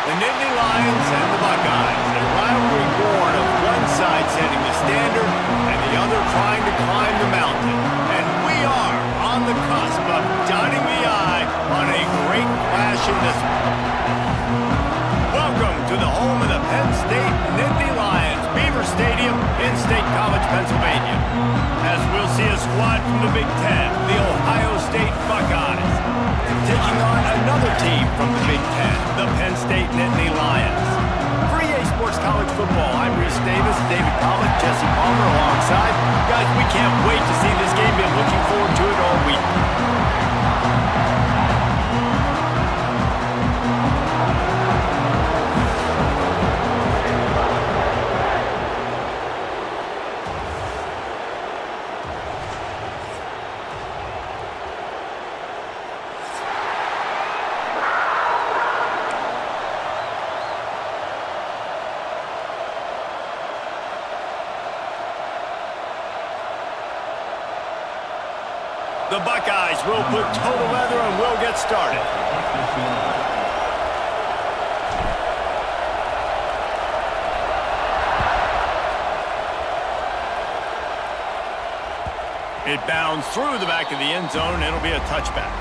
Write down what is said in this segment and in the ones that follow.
The Nittany Lions and the Buckeyes, a rivalry born of one side setting the standard and the other trying to climb the mountain. And we are on the cusp of dotting the I on a great clash in this one. Welcome to the home of the Penn State Nittany Lions, Beaver Stadium in State College, Pennsylvania. As we'll see a squad from the Big Ten, the Ohio State Buckeyes, taking on another team from the Big Ten, the Penn State Nittany Lions. For EA Sports College Football, I'm Reese Davis, David Pollock, Jesse Palmer alongside. Guys, we can't wait to see this game. Been looking forward to it all week. The Buckeyes will put total leather and will get started. It bounds through the back of the end zone, and it'll be a touchback.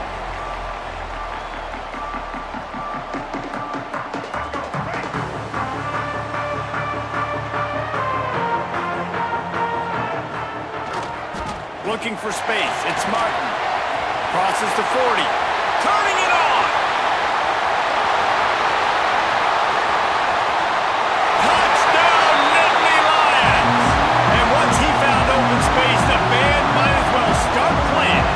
Looking for space. It's Martin. Crosses to 40. Turning it on. Touchdown, Nittany Lions. And once he found open space, the band might as well start playing.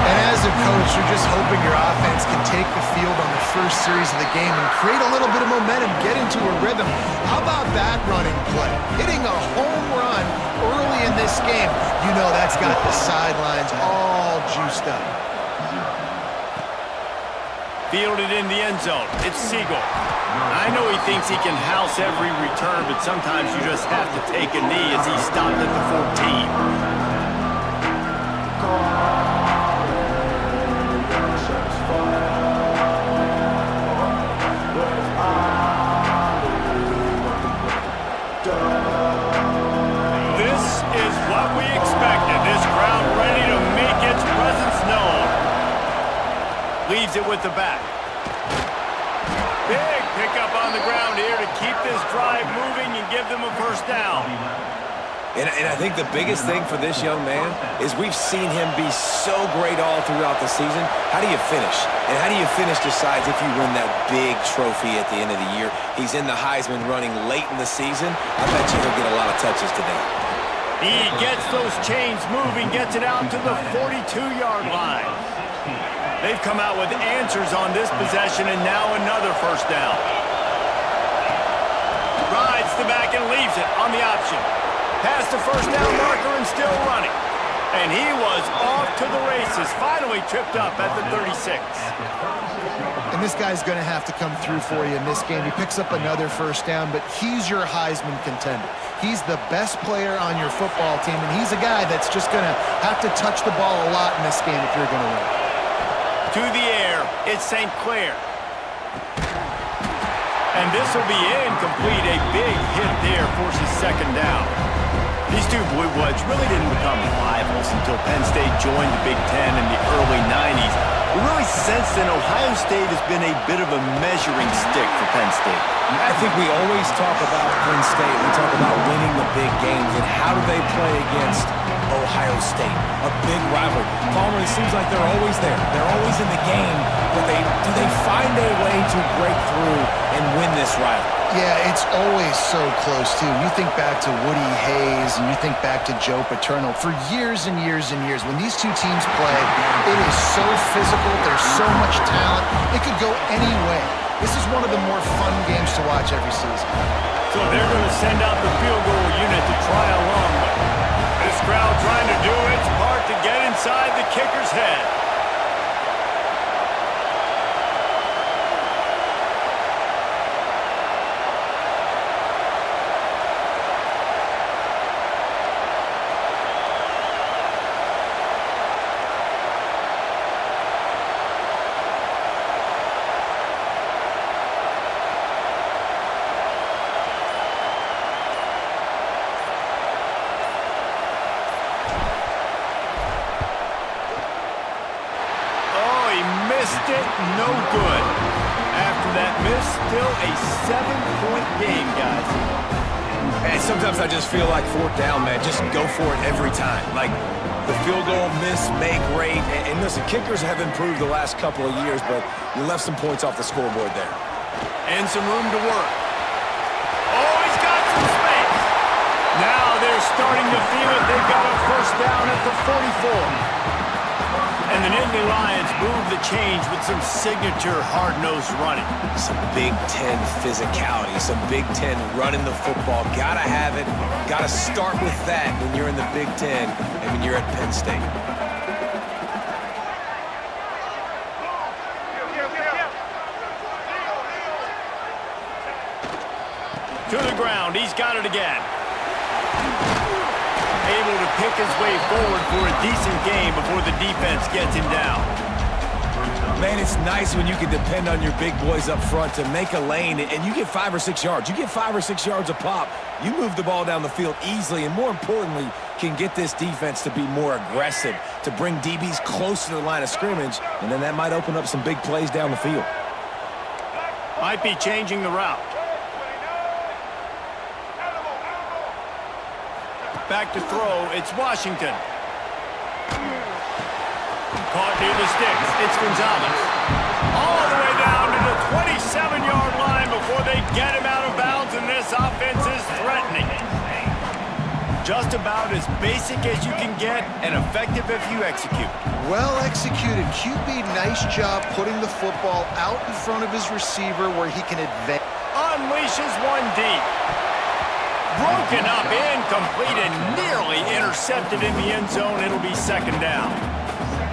And as a coach, you're just hoping your offense can take the field on the first series of the game and create a little bit of momentum, get into a rhythm. How about that running play? Hitting a home run early in this game. You know that's got the sidelines all juiced up. Fielded in the end zone. It's Siegel. I know he thinks he can house every return, but sometimes you just have to take a knee as he stopped at the 14. Leaves it with the back. Big pickup on the ground here to keep this drive moving and give them a first down. And I think the biggest thing for this young man is we've seen him be so great all throughout the season. How do you finish? And how do you finish decides if you win that big trophy at the end of the year. He's in the Heisman running late in the season. I bet you he'll get a lot of touches today. He gets those chains moving, gets it out to the 42-yard line. They've come out with answers on this possession, and now another first down. Rides the back and leaves it on the option. Past the first down marker and still running. And he was off to the races, finally tripped up at the 36. And this guy's going to have to come through for you in this game. He picks up another first down, but he's your Heisman contender. He's the best player on your football team, and he's a guy that's just going to have to touch the ball a lot in this game if you're going to win. To the air, it's St. Clair. And this will be incomplete. A big hit there forces second down. These two Blue Bloods really didn't become rivals until Penn State joined the Big Ten in the early 90s. We really sense that Ohio State has been a bit of a measuring stick for Penn State. I think we always talk about Penn State. We talk about winning the big games and how do they play against Ohio State, a big rivalry. Palmer, it seems like they're always there. They're always in the game, but do they find a way to break through and win this rivalry? Yeah, it's always so close, too. You think back to Woody Hayes and you think back to Joe Paterno. For years and years and years, when these two teams play, it is so physical. There's so much talent. It could go any way. This is one of the more fun games to watch every season. So they're going to send out the field goal unit to try along with. This crowd trying to do its part to get inside the kicker's head. it, no good. After that miss, still a 7-point game, guys. And sometimes I just feel like fourth down, man. Just go for it every time. Like, the field goal, miss, make, great. And listen, kickers have improved the last couple of years, but you left some points off the scoreboard there. And some room to work. Oh, he's got some space. Now they're starting to feel it. They've got a first down at the 44. And the Nittany Lions move the change with some signature hard-nosed running. Some Big Ten physicality, some Big Ten running the football. Gotta have it. Gotta start with that when you're in the Big Ten and when you're at Penn State. To the ground, he's got it again. Able to pick his way forward for a decent game before the defense gets him down. Man, it's nice when you can depend on your big boys up front to make a lane, and you get 5 or 6 yards. You get 5 or 6 yards a pop. You move the ball down the field easily, and more importantly, can get this defense to be more aggressive, to bring DBs close to the line of scrimmage, and then that might open up some big plays down the field. Might be changing the route. Back to throw, it's Washington. Caught near the sticks, it's Gonzalez. All the way down to the 27-yard line before they get him out of bounds, and this offense is threatening. Just about as basic as you can get and effective if you execute. Well executed. QB, nice job putting the football out in front of his receiver where he can advance. Unleashes one deep. Broken up, incomplete, and nearly intercepted in the end zone. It'll be second down.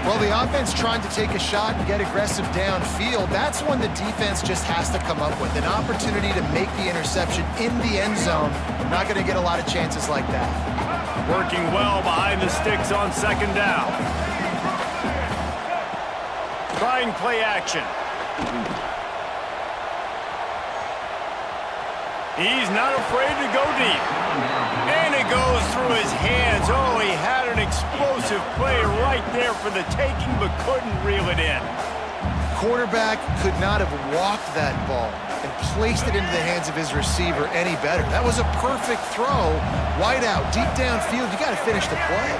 Well, the offense trying to take a shot and get aggressive downfield. That's when the defense just has to come up with an opportunity to make the interception in the end zone. Not going to get a lot of chances like that. Working well behind the sticks on second down. Trying play action. He's not afraid to go deep. And it goes through his hands. Oh, he had an explosive play right there for the taking, but couldn't reel it in. Quarterback could not have walked that ball and placed it into the hands of his receiver any better. That was a perfect throw. Wide out, deep downfield. You got to finish the play.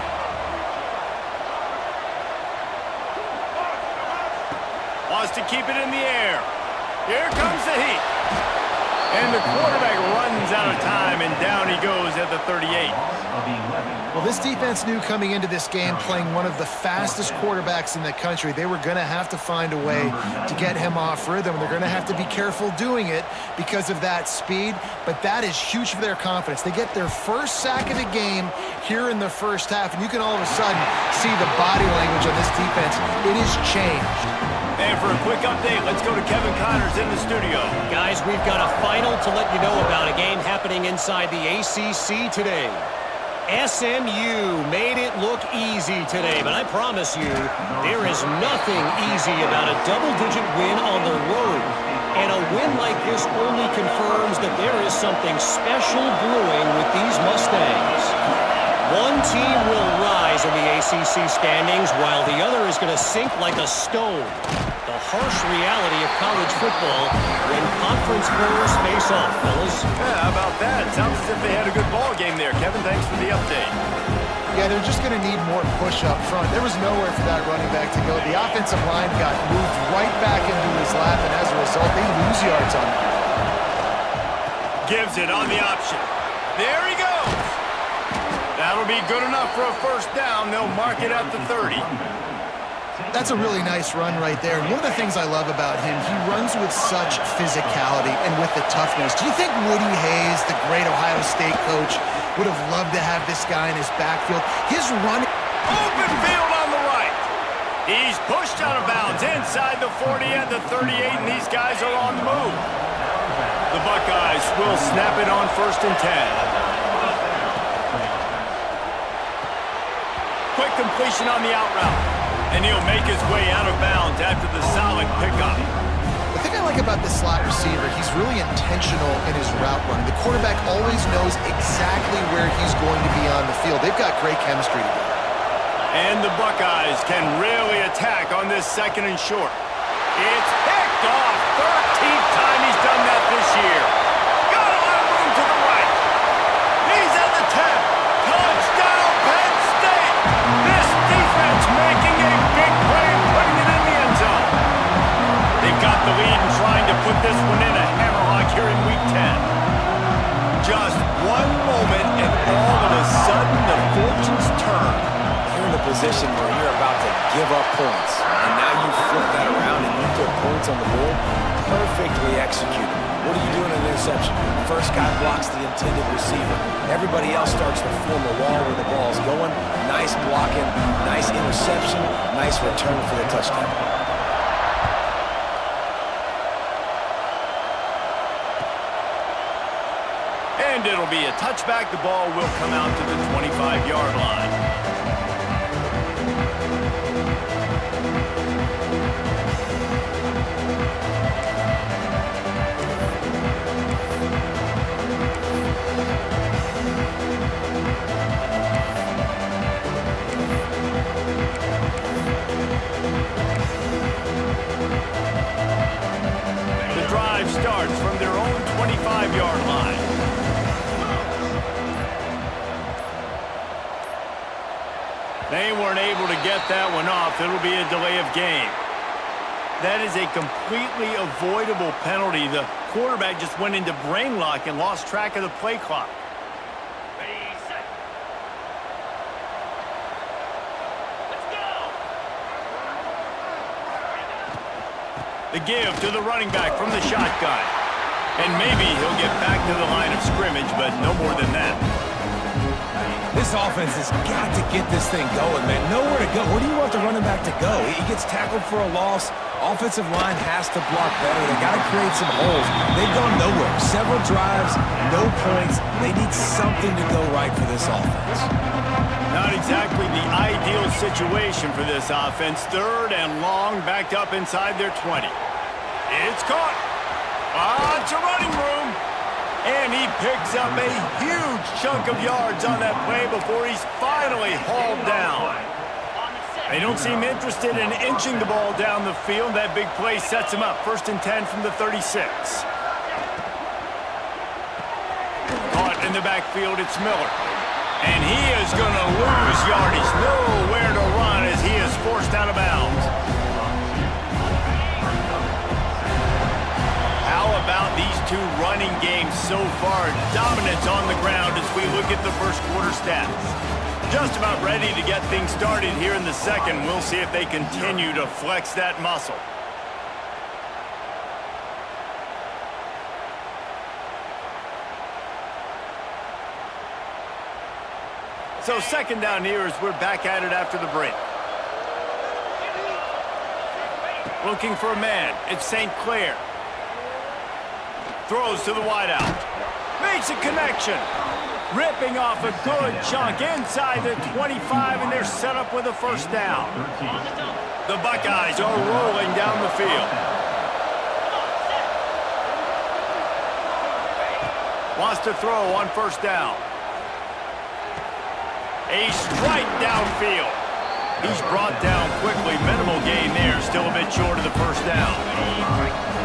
Wants to keep it in the air. Here comes the heat. And the quarterback runs out of time, and down he goes at the 38. Well, this defense knew coming into this game, playing one of the fastest quarterbacks in the country, they were going to have to find a way to get him off rhythm. They're going to have to be careful doing it because of that speed, but that is huge for their confidence. They get their first sack of the game here in the first half, and you can all of a sudden see the body language on this defense. It has changed. And for a quick update, let's go to Kevin Connors in the studio. Guys, we've got a final to let you know about, a game happening inside the ACC today. SMU made it look easy today, but I promise you, there is nothing easy about a double-digit win on the road. And a win like this only confirms that there is something special brewing with these Mustangs. One team will rise in the ACC standings while the other is going to sink like a stone. The harsh reality of college football when conference foes face off, fellas. Yeah, how about that? Sounds as if they had a good ball game there. Kevin, thanks for the update. Yeah, they're just going to need more push up front. There was nowhere for that running back to go. The offensive line got moved right back into his lap, and as a result, they lose yards on that. Gives it on the option. There he goes. That'll be good enough for a first down. They'll mark it at the 30. That's a really nice run right there. And one of the things I love about him, he runs with such physicality and with the toughness. Do you think Woody Hayes, the great Ohio State coach, would have loved to have this guy in his backfield? His run... Open field on the right. He's pushed out of bounds inside the 40 and the 38, and these guys are on the move. The Buckeyes will snap it on 1st and 10. Quick completion on the out route. And he'll make his way out of bounds after the solid pickup. The thing I like about this slot receiver, he's really intentional in his route running. The quarterback always knows exactly where he's going to be on the field. They've got great chemistry together. And the Buckeyes can really attack on this 2nd and short. It's picked off. 13th time he's done that this year. Got a lot of room to the right. He's at the 10. Touchdown, Penn State. This defense making a big play and putting it in the end zone. They've got the lead and trying to put this one in a hammerlock here in Week 10. Just one moment, and all of a sudden, the fortunes turn. You're in a position where you're about to give up points, and now you flip that around and you put points on the board. Perfectly executed. What are you doing in an interception? First guy blocks the intended receiver. Everybody else starts to form a wall where the ball's going. Nice blocking, nice interception, nice return for the touchdown. And it'll be a touchback. The ball will come out to the 25-yard line. The drive starts from their own 25-yard line. They weren't able to get that one off. It'll be a delay of game. That is a completely avoidable penalty. The quarterback just went into brain lock and lost track of the play clock. Ready, set. Let's go. The give to the running back from the shotgun. And maybe he'll get back to the line of scrimmage, but no more than that. This offense has got to get this thing going, man. Nowhere to go. Where do you want the running back to go? He gets tackled for a loss. Offensive line has to block better. They got to create some holes. They've gone nowhere. Several drives, no points. They need something to go right for this offense. Not exactly the ideal situation for this offense. 3rd and long, backed up inside their 20. It's caught. Lots of running room. And he picks up a huge chunk of yards on that play before he's finally hauled down. They don't seem interested in inching the ball down the field. That big play sets him up. 1st and 10 from the 36. Caught in the backfield, it's Miller. And he is going to lose yardage. Nowhere to run as he is forced out of bounds. How about these two running games so far? Dominance on the ground as we look at the first quarter stats. Just about ready to get things started here in the second. We'll see if they continue to flex that muscle. So 2nd down here as we're back at it after the break. Looking for a man. It's St. Clair. Throws to the wideout. Makes a connection. Ripping off a good chunk inside the 25, and they're set up with a 1st down. The Buckeyes are rolling down the field. Wants to throw on 1st down. A strike downfield. He's brought down quickly. Minimal gain there. Still a bit short of the 1st down.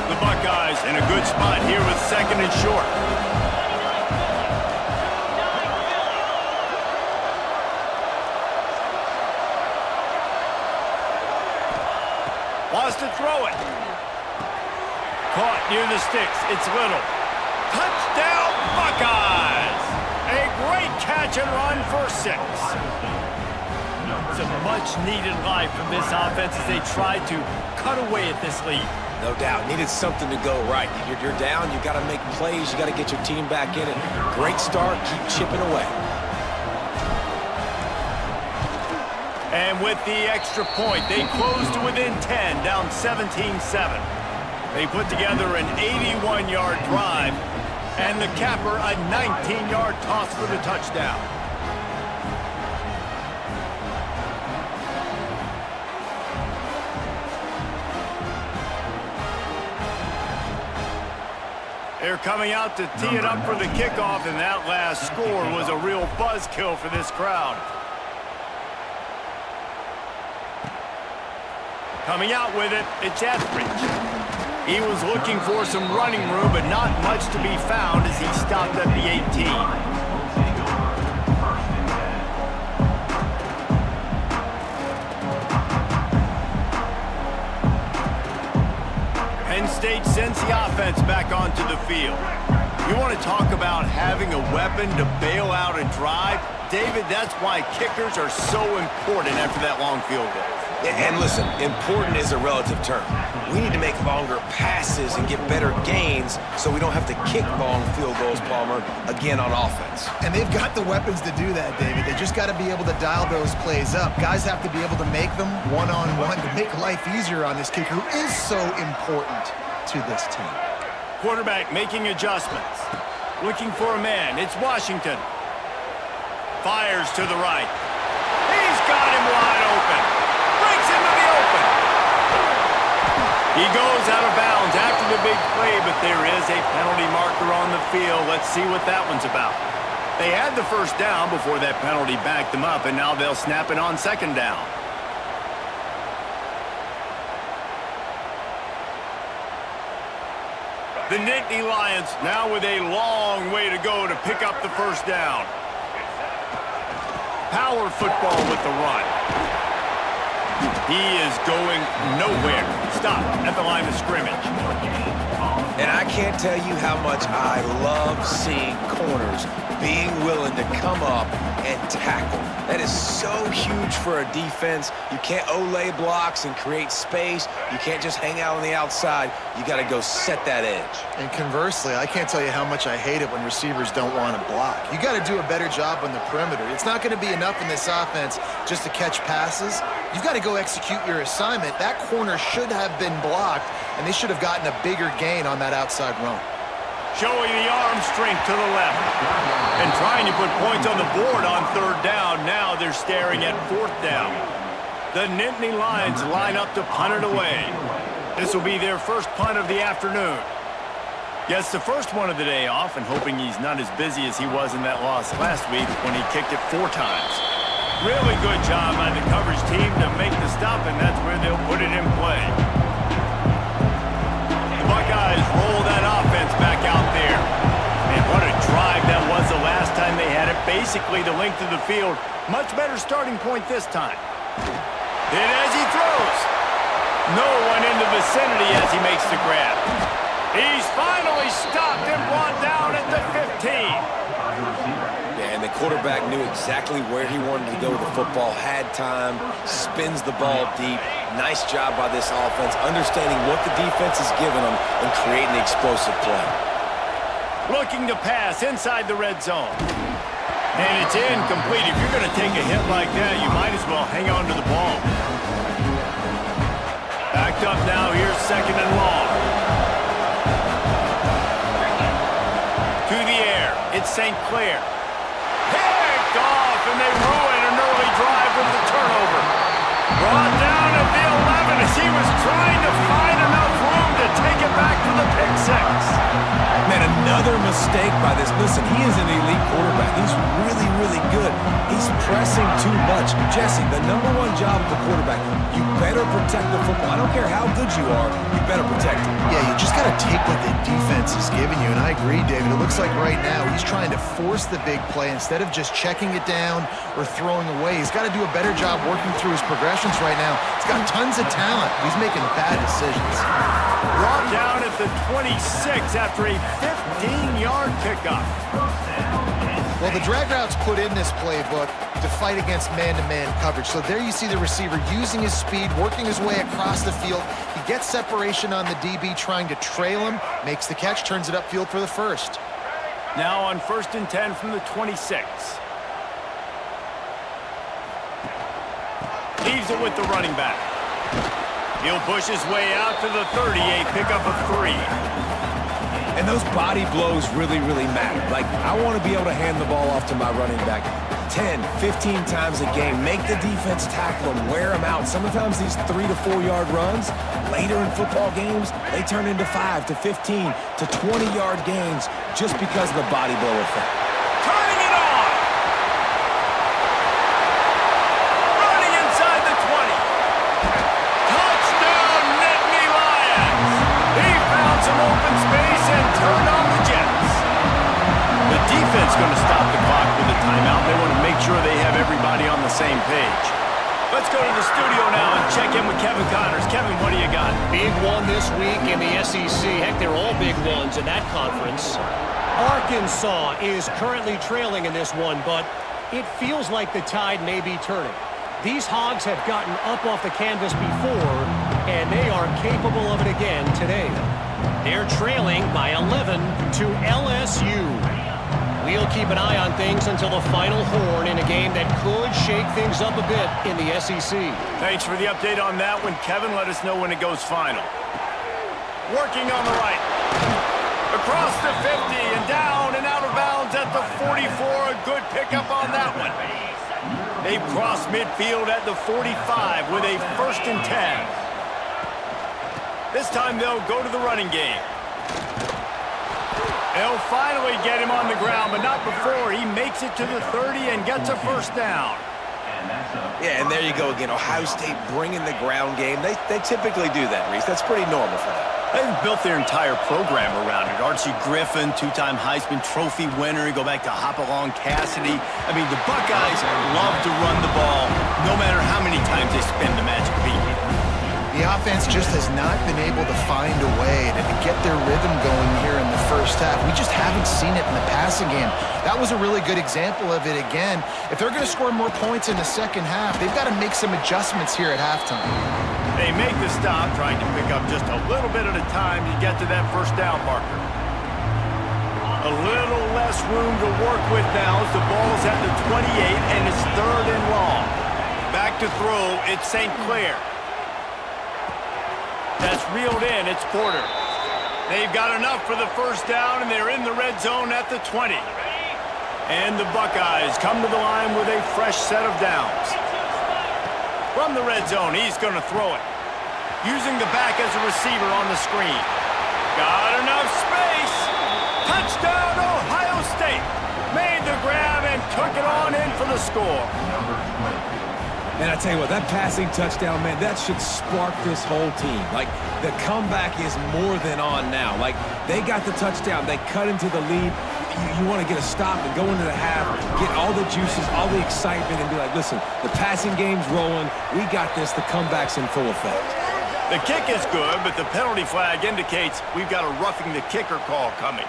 The Buckeyes in a good spot here with 2nd and short. Wants to throw it. Caught near the sticks. It's Little. Touchdown, Buckeyes! A great catch and run for 6. It's a much-needed life from this offense as they try to cut away at this lead. No doubt. Needed something to go right. You're down. You got to make plays. You got to get your team back in it. Great start. Keep chipping away. And with the extra point, they close to within 10, down 17-7. They put together an 81-yard drive, and the capper a 19-yard toss for the touchdown. They're coming out to tee it up for the kickoff, and that last score was a real buzzkill for this crowd. Coming out with it, it's Etheridge. He was looking for some running room, but not much to be found as he stopped at the 18. Penn State sends the offense back onto the field. You want to talk about having a weapon to bail out a drive? David, that's why kickers are so important after that long field goal. And listen, important is a relative term. We need to make longer passes and get better gains so we don't have to kick long field goals, Palmer, again on offense. And they've got the weapons to do that, David. They just got to be able to dial those plays up. Guys have to be able to make them one-on-one to make life easier on this kicker who is so important to this team. Quarterback making adjustments. Looking for a man. It's Washington. Fires to the right. He's got him wide open. Breaks into the open. He goes out of bounds after the big play, but there is a penalty marker on the field. Let's see what that one's about. They had the first down before that penalty backed them up, and now they'll snap it on second down. The Nittany Lions now with a long way to go to pick up the first down. Power football with the run. He is going nowhere. Stop at the line of scrimmage. And I can't tell you how much I love seeing corners being willing to come up and tackle. That is so huge for a defense. You can't olay blocks and create space. You can't just hang out on the outside. You got to go set that edge. And conversely, I can't tell you how much I hate it when receivers don't want to block. You got to do a better job on the perimeter. It's not going to be enough in this offense just to catch passes. You've got to go execute your assignment. That corner should have been blocked, and they should have gotten a bigger gain on that outside run. Showing the arm strength to the left. And trying to put points on the board on third down. Now they're staring at fourth down. The Nittany Lions line up to punt it away. This will be their first punt of the afternoon. Gets the first one of the day off, and hoping he's not as busy as he was in that loss last week when he kicked it 4 times. Really good job by the coverage team to make the stop, and that's where they'll put it in play. The Buckeyes roll that offense back out there. And what a drive that was the last time they had it. Basically the length of the field. Much better starting point this time. And as he throws, no one in the vicinity as he makes the grab. He's finally stopped and brought down at the 15. Yeah, and the quarterback knew exactly where he wanted to go with the football, had time, spins the ball deep. Nice job by this offense, understanding what the defense is giving them and creating the explosive play. Looking to pass inside the red zone. And it's incomplete. If you're going to take a hit like that, you might as well hang on to the ball. Backed up now, here's second and long. To the air, it's St. Clair. Picked off, and they ruin an early drive with the turnover. Brought down at the 11 as he was trying to find enough room to take it back to the pick 6. Man, another mistake by this. Listen, he is an elite quarterback. He's really, really good. He's pressing too much. Jesse, the #1 job of the quarterback, you better protect the football. I don't care how good you are, you better protect it. Yeah, you just got to take what the defense is giving you, and I agree, David. It looks like right now he's trying to force the big play instead of just checking it down or throwing away. He's got to do a better job working through his progressions right now. He's got tons of talent. He's making bad decisions. Brought down at the 26 after a 15-yard pickup. Well, the drag routes put in this playbook to fight against man-to-man coverage. So there you see the receiver using his speed, working his way across the field. He gets separation on the DB, trying to trail him, makes the catch, turns it upfield for the first. Now on 1st and 10 from the 26. Leaves it with the running back. He'll push his way out to the 30, a pickup of 3. And those body blows really, really matter. Like, I want to be able to hand the ball off to my running back 10, 15 times a game. Make the defense tackle him, wear him out. Sometimes these 3 to 4 yard runs, later in football games, they turn into 5 to 15 to 20-yard gains just because of the body blow effect. Turning it on! Running inside the 20. Touchdown! offense going to stop the clock with a timeout. They want to make sure they have everybody on the same page. Let's go to the studio now and check in with Kevin Connors. Kevin, what do you got? Big one this week in the SEC. Heck, they're all big ones in that conference. Arkansas is currently trailing in this one, but it feels like the tide may be turning. These Hogs have gotten up off the canvas before, and they are capable of it again today. They're trailing by 11 to LSU. We'll keep an eye on things until the final horn in a game that could shake things up a bit in the SEC. Thanks for the update on that one, Kevin. Let us know when it goes final. Working on the right. Across the 50 and down and out of bounds at the 44. A good pickup on that one. They've crossed midfield at the 45 with a 1st and 10. This time they'll go to the running game. They'll finally get him on the ground, but not before. He makes it to the 30 and gets a 1st down. Yeah, and there you go again. Ohio State bringing the ground game. They typically do that, Reese. That's pretty normal for them. They've built their entire program around it. Archie Griffin, 2-time Heisman Trophy winner. You go back to Hopalong Cassidy. I mean, the Buckeyes love to run the ball, no matter how many times they spin the magic beat. The offense just has not been able to find a way to get their rhythm going here in the first half. We just haven't seen it in the passing game. That was a really good example of it again. If they're going to score more points in the second half, they've got to make some adjustments here at halftime. They make the stop, trying to pick up just a little bit at a time to get to that 1st down marker. A little less room to work with now as the ball's at the 28 and it's 3rd and long. Back to throw, it's St. Clair. That's reeled in, it's Porter. They've got enough for the 1st down, and they're in the red zone at the 20. And the Buckeyes come to the line with a fresh set of downs. From the red zone, he's going to throw it. Using the back as a receiver on the screen. Got enough space. Touchdown, Ohio State. Made the grab and took it on in for the score. And I tell you what, that passing touchdown, man, that should spark this whole team. Like, the comeback is more than on now. Like, they got the touchdown. They cut into the lead. You want to get a stop and go into the half, get all the juices, all the excitement, and be like, listen, the passing game's rolling. We got this. The comeback's in full effect. The kick is good, but the penalty flag indicates we've got a roughing the kicker call coming.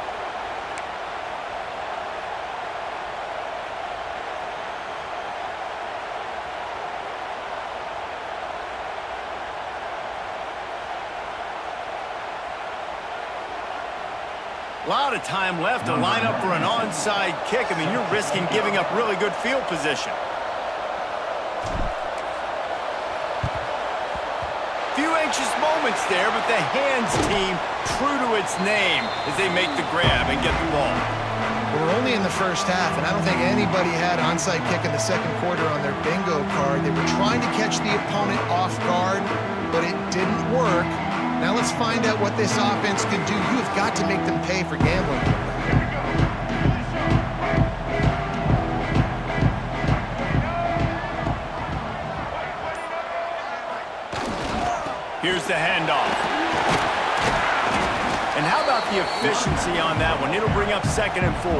A lot of time left to line up for an onside kick. I mean, you're risking giving up really good field position. Few anxious moments there, but the hands team true to its name as they make the grab and get the ball. We're only in the first half, and I don't think anybody had onside kick in the second quarter on their bingo card. They were trying to catch the opponent off guard, but it didn't work. Now let's find out what this offense can do. You have got to make them pay for gambling. Here's the handoff. And how about the efficiency on that one? It'll bring up 2nd and 4.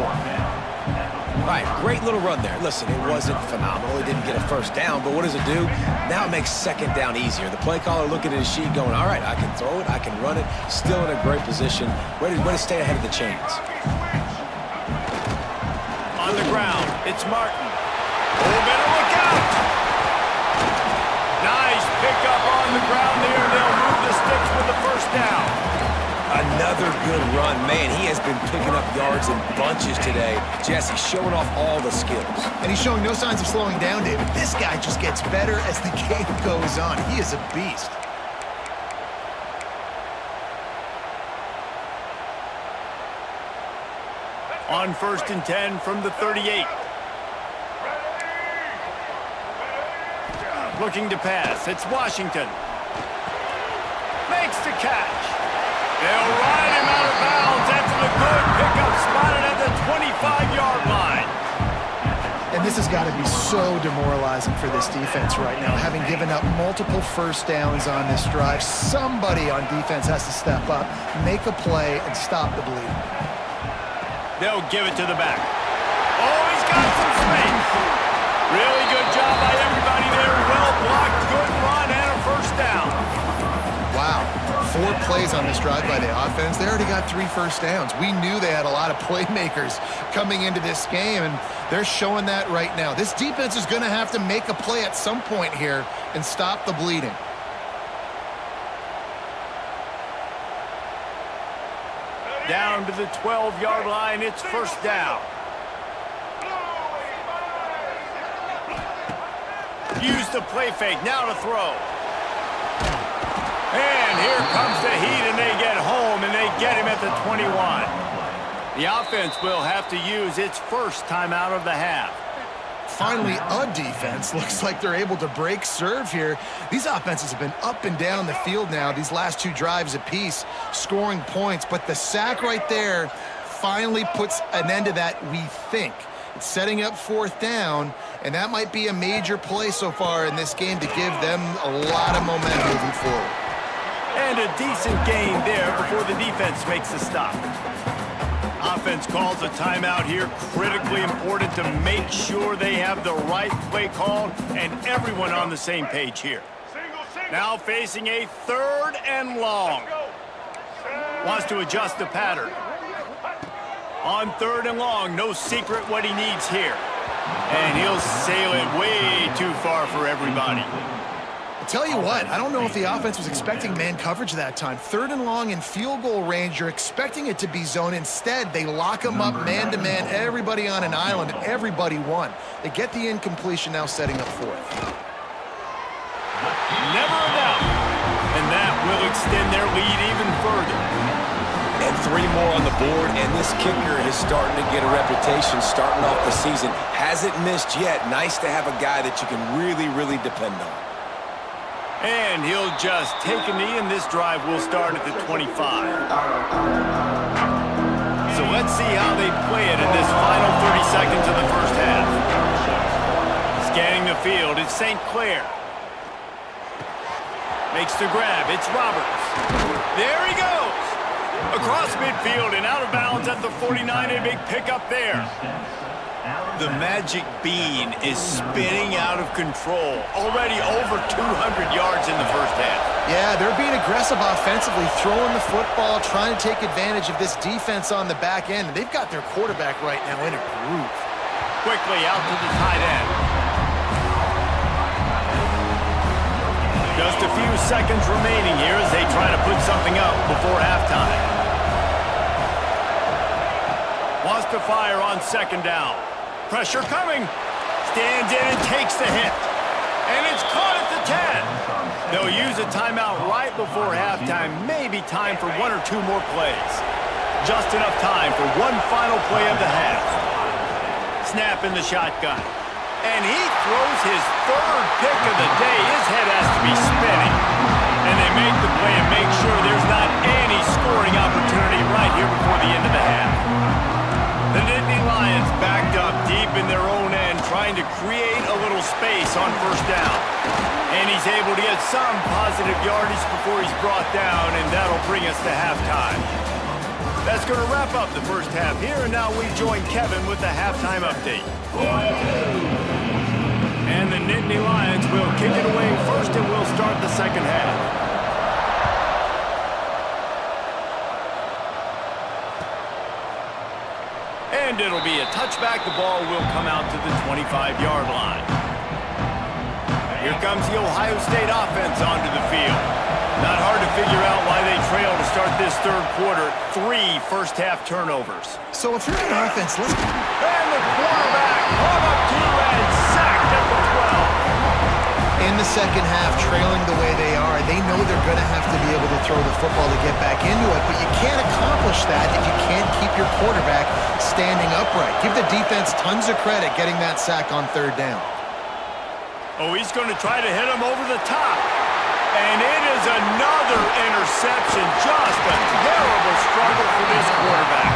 All right, great little run there. Listen, it wasn't phenomenal. It didn't get a 1st down, but what does it do? Now it makes 2nd down easier. The play caller looking at his sheet going, all right, I can throw it, I can run it, still in a great position, ready to stay ahead of the chains. On the ground, it's Martin. Oh, better look out! Nice pickup on the ground there. They'll move the sticks with the 1st down. Another good run. Man, he has been picking up yards in bunches today. Jesse showing off all the skills. And he's showing no signs of slowing down, David. This guy just gets better as the game goes on. He is a beast. On 1st and 10 from the 38. Looking to pass. It's Washington. Makes the catch. They'll ride him out of bounds after the good pickup spotted at the 25-yard line. And this has got to be so demoralizing for this defense right now. Having given up multiple 1st downs on this drive, somebody on defense has to step up, make a play, and stop the bleeding. They'll give it to the back. got some space. Really good job by everybody there. Well blocked, good run, and a first down. Wow, 4 plays on this drive by the offense. They already got 3 first downs. We knew they had a lot of playmakers coming into this game, and they're showing that right now. This defense is going to have to make a play at some point here and stop the bleeding. Down to the 12-yard line, it's first down. Use the play fake, now to throw. And here comes the heat, and they get home, and they get him at the 21. The offense will have to use its first timeout of the half. Finally, a defense. Looks like they're able to break serve here. These offenses have been up and down the field now, these last 2 drives apiece, scoring points. But the sack right there finally puts an end to that, we think. It's setting up 4th down, and that might be a major play so far in this game to give them a lot of momentum moving forward. And a decent gain there before the defense makes a stop. Offense calls a timeout here. Critically important to make sure they have the right play called and everyone on the same page here. Now facing a 3rd and long. Wants to adjust the pattern. On 3rd and long, no secret what he needs here. And he'll sail it way too far for everybody. I'll tell you what, I don't know if the offense was expecting man coverage that time. 3rd and long in field goal range, you're expecting it to be zone. Instead, they lock them up man-to-man, everybody on an island, everybody won. They get the incompletion, now setting up 4th. Never a doubt. And that will extend their lead even further. And 3 more on the board, and this kicker is starting to get a reputation starting off the season. Hasn't missed yet. Nice to have a guy that you can really, really depend on. And he'll just take a knee, and this drive will start at the 25. So let's see how they play it in this final 30 seconds of the first half. Scanning the field, it's St. Clair. Makes the grab, it's Roberts. There he goes! Across midfield and out of bounds at the 49, a big pickup there. The magic bean is spinning out of control. Already over 200 yards in the first half. Yeah, they're being aggressive offensively, throwing the football, trying to take advantage of this defense on the back end. They've got their quarterback right now in a groove. Quickly out to the tight end. Just a few seconds remaining here as they try to put something up before halftime. Wants to fire on 2nd down. Pressure coming. Stands in and takes the hit. And it's caught at the 10. They'll use a timeout right before halftime. Maybe time for 1 or 2 more plays. Just enough time for one final play of the half. Snap in the shotgun. And he throws his 3rd pick of the day. His head has to be spinning. And they make the play and make sure there's not any scoring opportunity right here before the end of the half. The Nittany Lions backed up deep in their own end, trying to create a little space on 1st down. And he's able to get some positive yardage before he's brought down, and that'll bring us to halftime. That's going to wrap up the first half here, and now we join Kevin with the halftime update. And the Nittany Lions will kick it away first, and we'll start the second half. And it'll be a touchback. The ball will come out to the 25-yard line. Here comes the Ohio State offense onto the field. Not hard to figure out why they trail to start this 3rd quarter. 3 first-half turnovers. So if you're an offense, let's... And the quarterback caught up to and sacked at the 12. In the second half, trailing the way they are, they know they're going to have to be able to throw the football to get back into it, but you can't accomplish that if you can't keep your quarterback standing upright. Give the defense tons of credit getting that sack on 3rd down. Oh, he's going to try to hit him over the top. And it is another interception. Just a terrible struggle for this quarterback.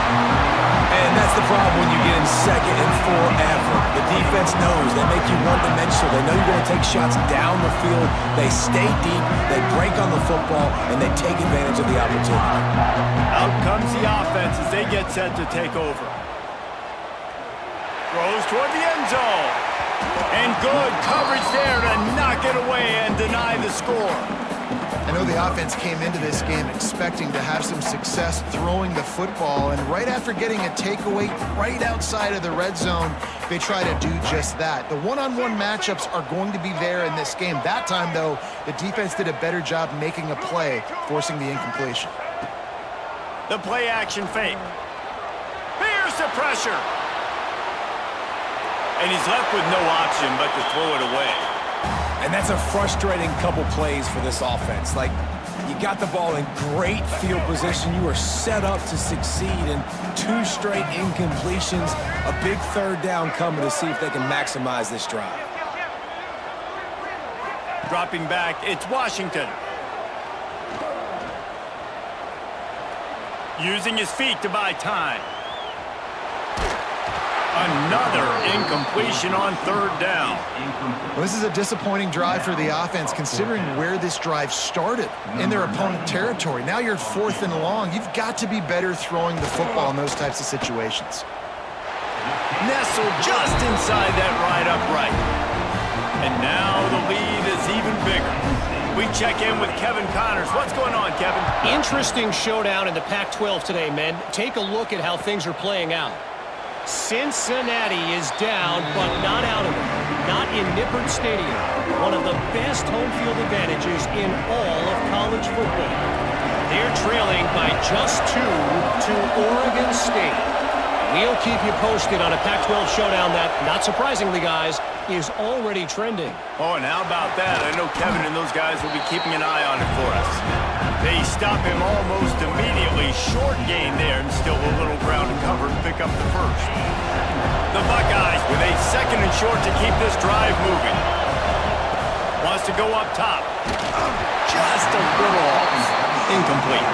And that's the problem when you get in 2nd and 4 ever. The defense knows they make you one-dimensional. They know you're going to take shots down the field. They stay deep, they break on the football, and they take advantage of the opportunity. Out comes the offense as they get set to take over. Throws toward the end zone. And good coverage there to knock it away and deny the score. I know the offense came into this game expecting to have some success throwing the football, and right after getting a takeaway right outside of the red zone, they try to do just that. The one-on-one matchups are going to be there in this game. That time, though, the defense did a better job making a play, forcing the incompletion. The play-action fake. Here's the pressure. And he's left with no option but to throw it away. And that's a frustrating couple plays for this offense. Like, you got the ball in great field position. You are set up to succeed, and 2 straight incompletions. A big third down coming to see if they can maximize this drive. Dropping back, it's Washington. Using his feet to buy time. Another incompletion on third down. Well, this is a disappointing drive for the offense, considering where this drive started in their opponent territory. Now you're 4th and long. You've got to be better throwing the football in those types of situations. Nestled just inside that right upright. And now the lead is even bigger. We check in with Kevin Connors. What's going on, Kevin? Interesting showdown in the Pac-12 today, men. Take a look at how things are playing out. Cincinnati is down, but not out of it. Not in Nippert Stadium, one of the best home field advantages in all of college football. They're trailing by just 2 to Oregon State. We'll keep you posted on a Pac-12 showdown that, not surprisingly, guys, is already trending. Oh, and how about that? I know Kevin and those guys will be keeping an eye on it for us. They stop him almost immediately. Short gain there, and still a little ground to cover to pick up the first. The Buckeyes with a 2nd and short to keep this drive moving. Wants to go up top. Just a little off. Incomplete.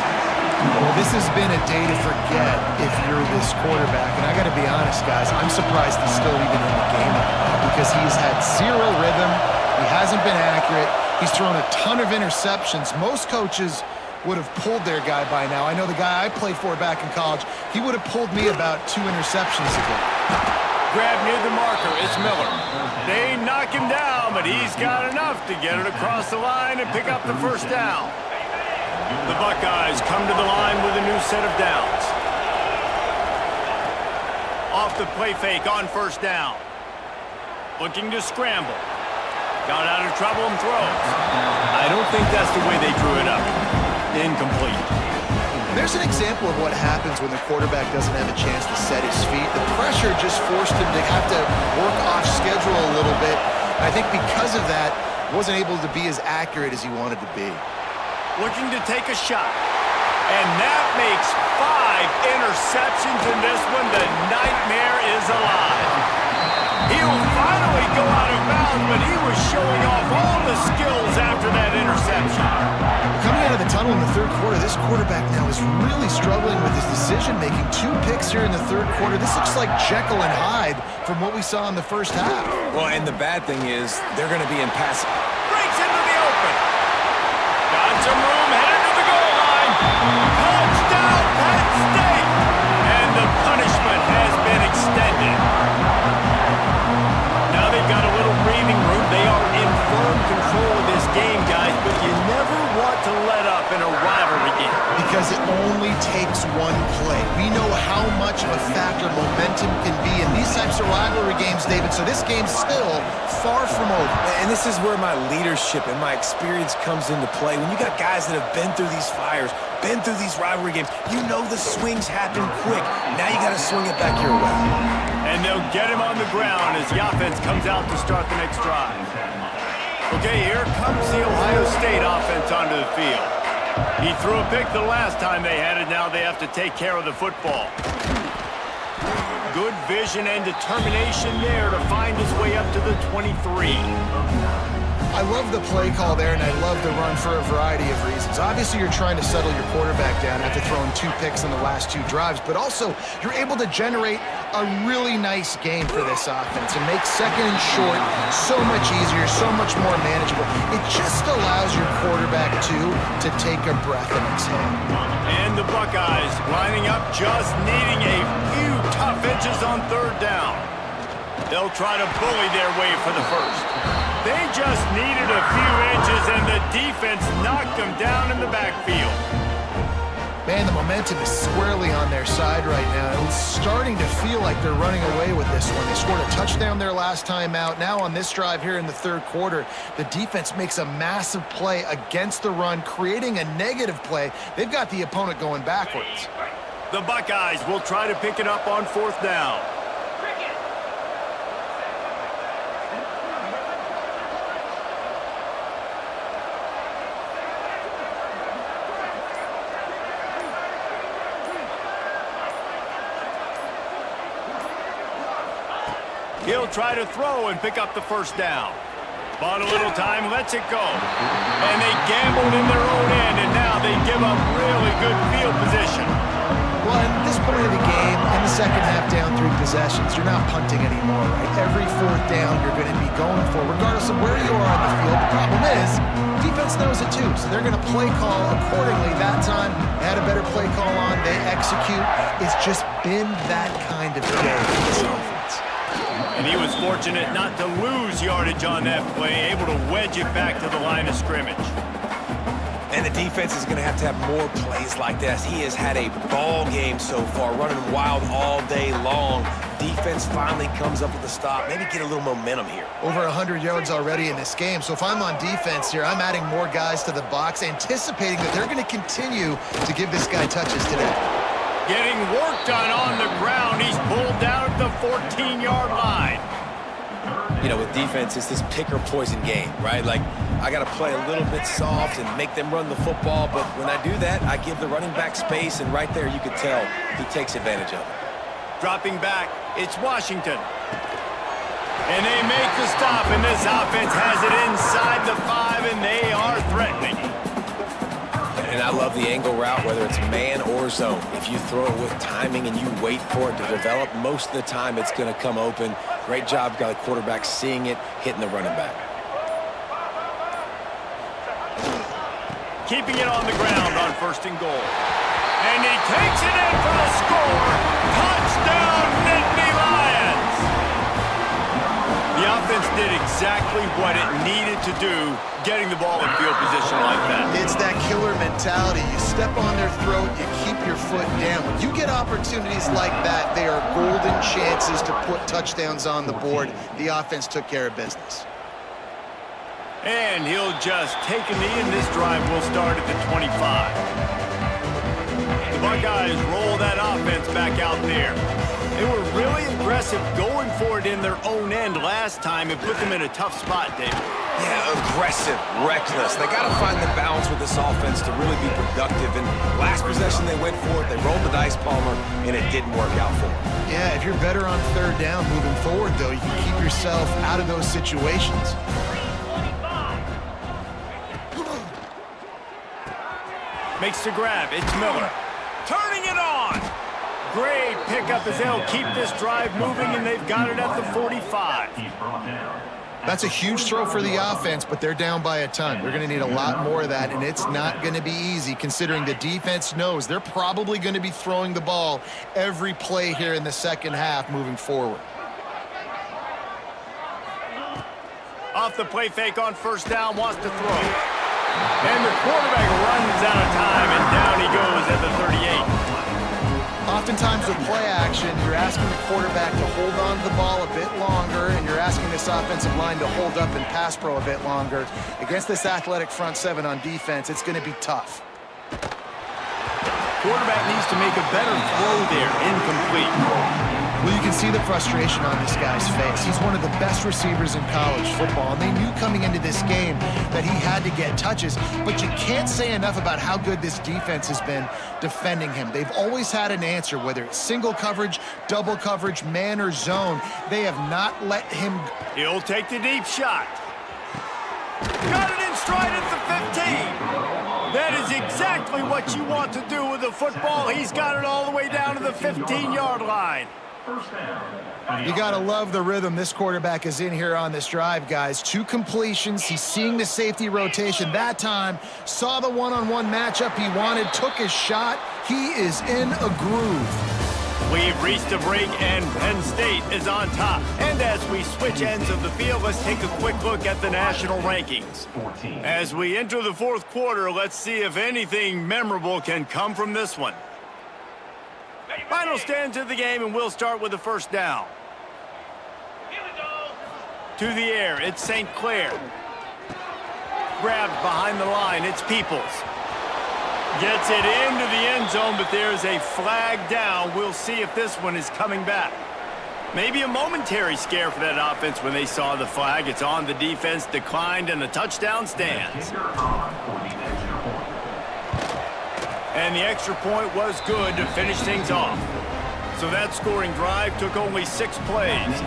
Well, this has been a day to forget if you're this quarterback. And I got to be honest, guys, I'm surprised he's still even in the game right now because he's had 0 rhythm. He hasn't been accurate. He's thrown a ton of interceptions. Most coaches would have pulled their guy by now. I know the guy I played for back in college, he would have pulled me about 2 interceptions ago. Grab near the marker, it's Miller. They knock him down, but he's got enough to get it across the line and pick up the first down. The Buckeyes come to the line with a new set of downs. Off the play fake on first down. Looking to scramble. Got out of trouble and throws. I don't think that's the way they drew it up. Incomplete. There's an example of what happens when the quarterback doesn't have a chance to set his feet. The pressure just forced him to have to work off schedule a little bit. And I think because of that, wasn't able to be as accurate as he wanted to be. Looking to take a shot. And that makes 5 interceptions in this one. The nightmare is alive. He'll finally go out of bounds, but he was showing off all the skills after that interception. Coming out of the tunnel in the third quarter, this quarterback now is really struggling with his decision-making. 2 picks here in the third quarter. This looks like Jekyll and Hyde from what we saw in the first half. Well, and the bad thing is they're going to be in pass. Breaks into the open. Got some room, headed to the goal line. Touchdown, Penn State. And the punishment has been extended. Now they've got a little breathing room. They are in firm control of this game, guys, but you never want to let up in a rivalry game. Because it only takes one play. We know how much of a factor momentum can be in these types of rivalry games, David, so this game's still far from over. And this is where my leadership and my experience comes into play. When you got guys that have been through these fires, been through these rivalry games, you know the swings happen quick. Now you got to swing it back your way. And they'll get him on the ground as the offense comes out to start the next drive. Okay, here comes the Ohio State offense onto the field. He threw a pick the last time they had it. Now they have to take care of the football. Good vision and determination there to find his way up to the 23. I love the play call there, and I love the run for a variety of reasons. Obviously, you're trying to settle your quarterback down after throwing 2 picks in the last 2 drives, but also you're able to generate a really nice game for this offense and make 2nd and short so much easier, so much more manageable. It just allows your quarterback, too, to take a breath and exhale. And the Buckeyes lining up, just needing a few tough edges on third down. They'll try to bully their way for the first. They just needed a few inches, and the defense knocked them down in the backfield. Man, the momentum is squarely on their side right now. It's starting to feel like they're running away with this one. They scored a touchdown their last time out. Now on this drive here in the third quarter, the defense makes a massive play against the run, creating a negative play. They've got the opponent going backwards. The Buckeyes will try to pick it up on fourth down. He'll try to throw and pick up the first down. Bought a little time, lets it go. And they gambled in their own end, and now they give up really good field position. Well, at this point of the game, in the second half down 3 possessions, you're not punting anymore, right? Every fourth down you're going to be going for, regardless of where you are on the field. The problem is, defense knows it too, so they're going to play call accordingly. That time, they had a better play call on. They execute. It's just been that kind of day for this offense. And he was fortunate not to lose yardage on that play, able to wedge it back to the line of scrimmage. And the defense is going to have more plays like this. He has had a ball game so far, running wild all day long. Defense finally comes up with a stop, maybe get a little momentum here. Over 100 yards already in this game, so if I'm on defense here, I'm adding more guys to the box, anticipating that they're going to continue to give this guy touches today. Getting work done on the ground. He's pulled down at the 14-yard line. You know, with defense, it's this pick or poison game, right? Like, I got to play a little bit soft and make them run the football, but when I do that, I give the running back space, and right there you could tell he takes advantage of it. Dropping back, it's Washington. And they make the stop, and this offense has it inside the 5, and they are threatening. And I love the angle route, whether it's man or zone. If you throw it with timing and you wait for it to develop, most of the time it's going to come open. Great job by the quarterback seeing it, hitting the running back. Keeping it on the ground on 1st and goal. And he takes it in for the score. Touchdown, Nittany Lions! The offense did exactly what it needed to do, getting the ball in field position like that. It's that killer mentality. You step on their throat, you keep your foot down. When you get opportunities like that, they are golden chances to put touchdowns on the board. The offense took care of business. And he'll just take a knee, and this drive will start at the 25. The Buckeyes roll that offense back out there. They were really aggressive going for it in their own end last time and put them in a tough spot, David. Yeah, aggressive, reckless. They got to find the balance with this offense to really be productive. And last possession they went for it, they rolled the dice, Palmer, and it didn't work out for them. Yeah, if you're better on 3rd down moving forward, though, you can keep yourself out of those situations. Makes the grab. It's Miller. Turning it on. Great pickup as they'll keep this drive moving, and they've got it at the 45. That's a huge throw for the offense, but they're down by a ton. They're going to need a lot more of that, and it's not going to be easy considering the defense knows they're probably going to be throwing the ball every play here in the second half moving forward. Off the play fake on 1st down, wants to throw. And the quarterback runs out of time, and down he goes at the 38. Oftentimes with play action, you're asking the quarterback to hold on to the ball a bit longer, and you're asking this offensive line to hold up and pass pro a bit longer. Against this athletic front 7 on defense, it's going to be tough. Quarterback needs to make a better throw there, incomplete. Well, you can see the frustration on this guy's face. He's one of the best receivers in college football, and they knew coming into this game that he had to get touches, but you can't say enough about how good this defense has been defending him. They've always had an answer, whether it's single coverage, double coverage, man or zone. They have not let him... He'll take the deep shot. Got it in stride at the 15. That is exactly what you want to do with the football. He's got it all the way down to the 15-yard line. You got to love the rhythm this quarterback is in here on this drive, guys. 2 completions. He's seeing the safety rotation that time. Saw the one-on-one matchup he wanted, took his shot. He is in a groove. We've reached a break, and Penn State is on top. And as we switch ends of the field, let's take a quick look at the national rankings. As we enter the fourth quarter, let's see if anything memorable can come from this one. Final stands of the game, and we'll start with the first down. Here we go. To the air, it's St. Clair. Grabbed behind the line, it's Peoples. Gets it into the end zone, but there's a flag down. We'll see if this one is coming back. Maybe a momentary scare for that offense when they saw the flag. It's on, the defense declined, and the touchdown stands. And the extra point was good to finish things off. So that scoring drive took only 6 plays.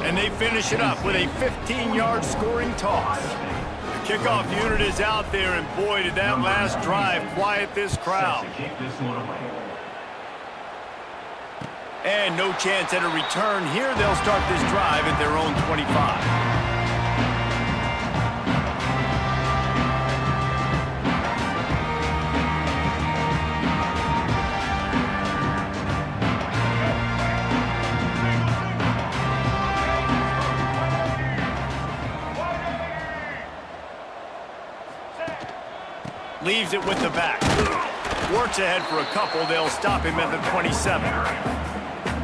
And they finish it up with a 15-yard scoring toss. The kickoff unit is out there, and boy, did that last drive quiet this crowd. And no chance at a return here. They'll start this drive at their own 25. Leaves it with the back. Works ahead for a couple. They'll stop him at the 27.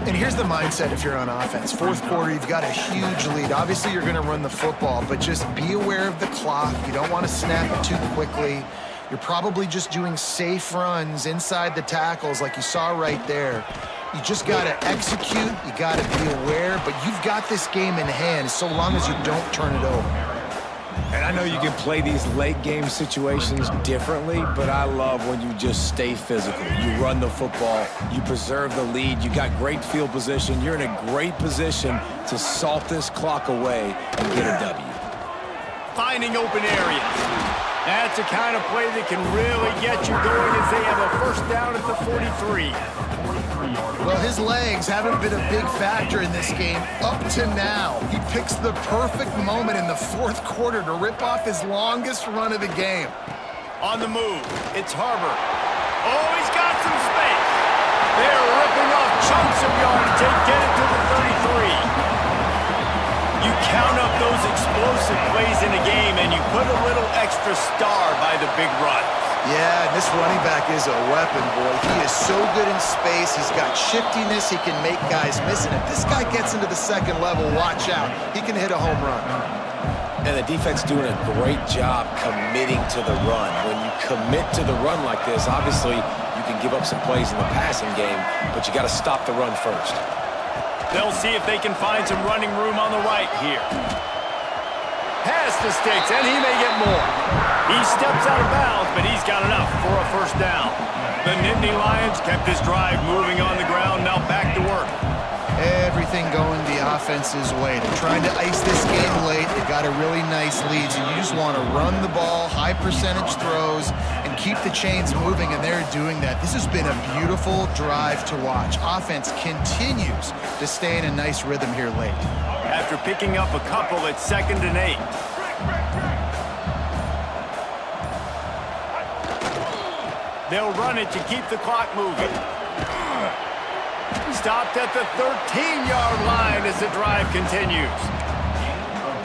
And here's the mindset if you're on offense. Fourth quarter, you've got a huge lead. Obviously, you're going to run the football, but just be aware of the clock. You don't want to snap it too quickly. You're probably just doing safe runs inside the tackles like you saw right there. You just got to execute. You got to be aware, but you've got this game in hand so long as you don't turn it over. And I know you can play these late-game situations differently, but I love when you just stay physical. You run the football, you preserve the lead, you got great field position, you're in a great position to salt this clock away and get a W. Finding open areas. That's the kind of play that can really get you going as they have a first down at the 43. Well, his legs haven't been a big factor in this game up to now. He picks the perfect moment in the fourth quarter to rip off his longest run of the game. On the move, it's Harbor. Oh, he's got some space. They're ripping off chunks of yardage. They get it to the 33. You count up those explosive plays in a game, and you put a little extra star by the big run. Yeah, and this running back is a weapon, boy. He is so good in space. He's got shiftiness. He can make guys miss. And if this guy gets into the second level, watch out. He can hit a home run. And the defense doing a great job committing to the run. When you commit to the run like this, obviously you can give up some plays in the passing game, but you got to stop the run first. They'll see if they can find some running room on the right here. Pass the sticks, and he may get more. He steps out of bounds, but he's got enough for a first down. The Nittany Lions kept this drive moving on the ground, now back to work. Everything going the offense's way. They're trying to ice this game late. They got a really nice lead, so you just want to run the ball, high percentage throws, and keep the chains moving, and they're doing that. This has been a beautiful drive to watch. Offense continues to stay in a nice rhythm here late. After picking up a couple, it's 2nd and 8. They'll run it to keep the clock moving. Stopped at the 13-yard line as the drive continues.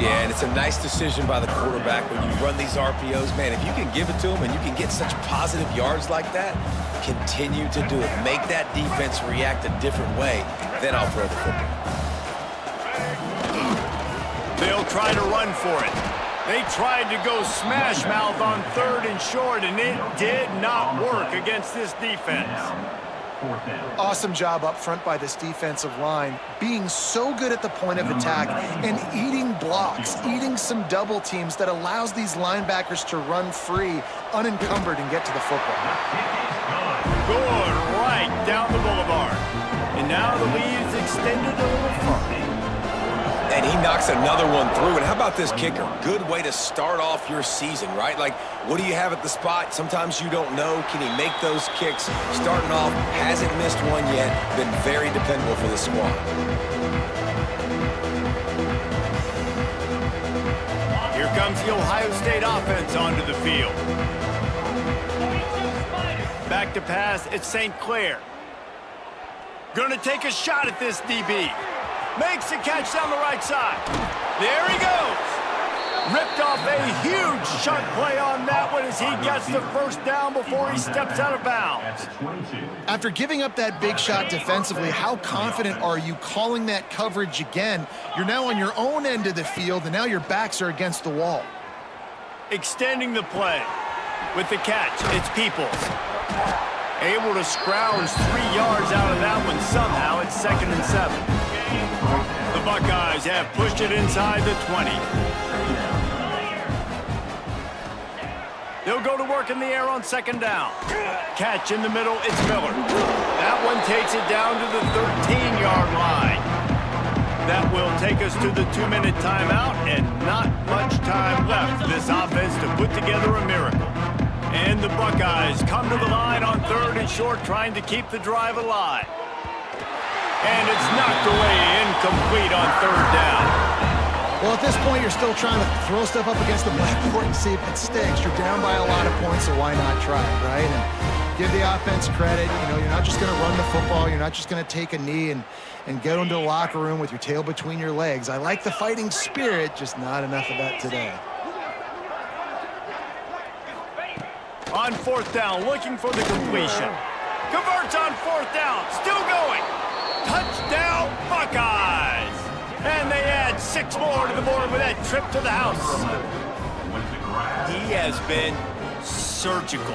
Yeah, and it's a nice decision by the quarterback when you run these RPOs. Man, if you can give it to him and you can get such positive yards like that, continue to do it. Make that defense react a different way, then I'll throw the football. They'll try to run for it. They tried to go smash mouth on 3rd and short, and it did not work against this defense. Awesome job up front by this defensive line, being so good at the point of attack and eating blocks, eating some double teams that allows these linebackers to run free, unencumbered, and get to the football. Good, right down the boulevard. And now the lead is extended a little further. And he knocks another one through. And how about this kicker? Good way to start off your season, right? Like, what do you have at the spot? Sometimes you don't know. Can he make those kicks? Starting off, hasn't missed one yet. Been very dependable for this squad. Here comes the Ohio State offense onto the field. Back to pass, it's St. Clair. Gonna take a shot at this DB. Makes the catch down the right side. There he goes. Ripped off a huge chunk play on that one as he gets the first down before he steps out of bounds. After giving up that big shot defensively, how confident are you calling that coverage again? You're now on your own end of the field, and now your backs are against the wall. Extending the play. With the catch, it's Peoples. Able to scrounge 3 yards out of that one somehow. It's 2nd and 7. The Buckeyes have pushed it inside the 20. They'll go to work in the air on 2nd down. Catch in the middle, it's Miller. That one takes it down to the 13-yard line. That will take us to the 2-minute timeout, and not much time left for this offense to put together a miracle. And the Buckeyes come to the line on 3rd and short, trying to keep the drive alive. And it's knocked away, incomplete on 3rd down. Well, at this point, you're still trying to throw stuff up against the blackboard and see if it sticks. You're down by a lot of points, so why not try it, right? And give the offense credit. You know, you're not just going to run the football. You're not just going to take a knee and go into the locker room with your tail between your legs. I like the fighting spirit, just not enough of that today. On 4th down, looking for the completion. Converts on 4th down, still going. Touchdown, Buckeyes! And they add 6 more to the board with that trip to the house. He has been surgical.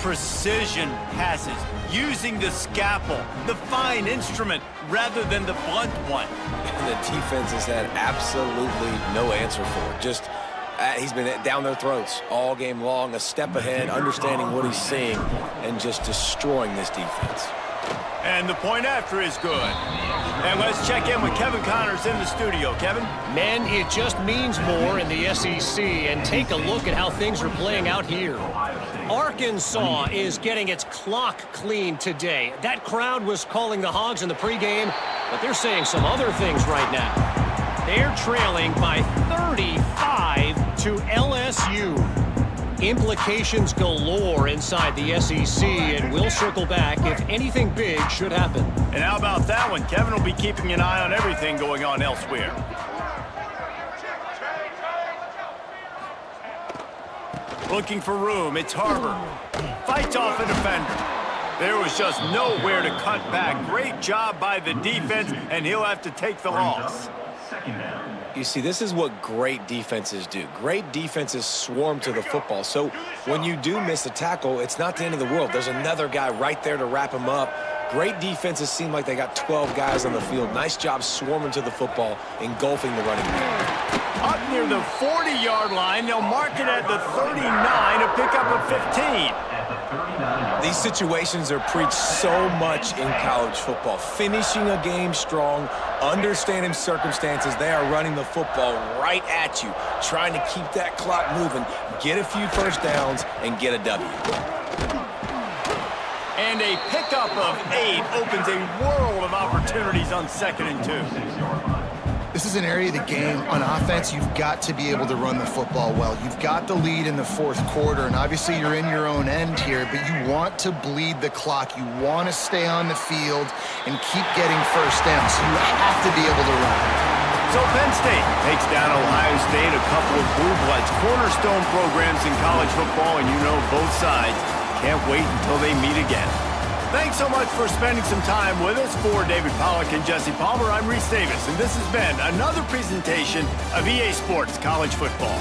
Precision passes, using the scalpel, the fine instrument, rather than the blunt one. And the defense has had absolutely no answer for it. Just, he's been down their throats all game long, a step ahead, understanding what he's seeing, and just destroying this defense. And the point after is good. And let's check in with Kevin Connors in the studio. Kevin? Men, it just means more in the SEC, and take a look at how things are playing out here. Arkansas is getting its clock cleaned today. That crowd was calling the Hogs in the pregame, but they're saying some other things right now. They're trailing by 35 to LSU. Implications galore inside the SEC, and we'll circle back if anything big should happen. And how about that one? Kevin will be keeping an eye on everything going on elsewhere. Looking for room, it's Harbor. Fights off a defender. There was just nowhere to cut back. Great job by the defense, and he'll have to take the loss. You see, this is what great defenses do. Great defenses swarm to the football. So when you do miss a tackle, it's not the end of the world. There's another guy right there to wrap him up. Great defenses seem like they got 12 guys on the field. Nice job swarming to the football, engulfing the running back. Up near the 40-yard line, they'll mark it at the 39 to pick up a 15. These situations are preached so much in college football. Finishing a game strong, understanding circumstances. They are running the football right at you, trying to keep that clock moving, get a few first downs, and get a W. And a pickup of 8 opens a world of opportunities on 2nd and 2. This is an area of the game. On offense, you've got to be able to run the football well. You've got the lead in the 4th quarter, and obviously you're in your own end here, but you want to bleed the clock. You want to stay on the field and keep getting first downs. So you have to be able to run. So Penn State takes down Ohio State, a couple of blue bloods, cornerstone programs in college football, and you know both sides can't wait until they meet again. Thanks so much for spending some time with us. For David Pollack and Jesse Palmer, I'm Reese Davis, and this has been another presentation of EA Sports College Football.